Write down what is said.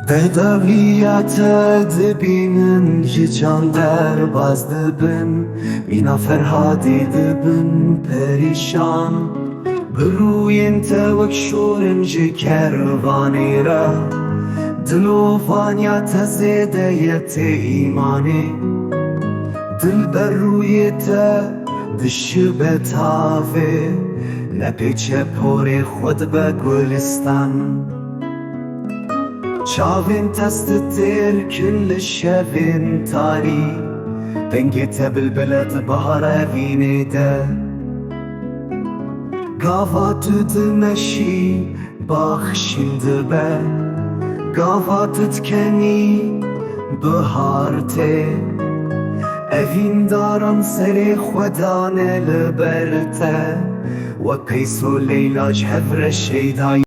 Bedaviyet dibinin can derbaz dibin Bina ferhadi dibin perişan Biruyên te wek şûrin ji kervanê re Dilofaniya te zêde ye tê îmanê Dilber rûyê te dişibe tavê Lepêçe porê xwe dibe gulistan Çavên test têr kin li şevên tarî Dengê te bilbile di bahara evînê de Gava tu dimeşî baxşîn dibe Gava tu dikenî bihar tê Evîndaran serê xwe dane li ber te Wek Qeys û Leyla ji hev re şeyda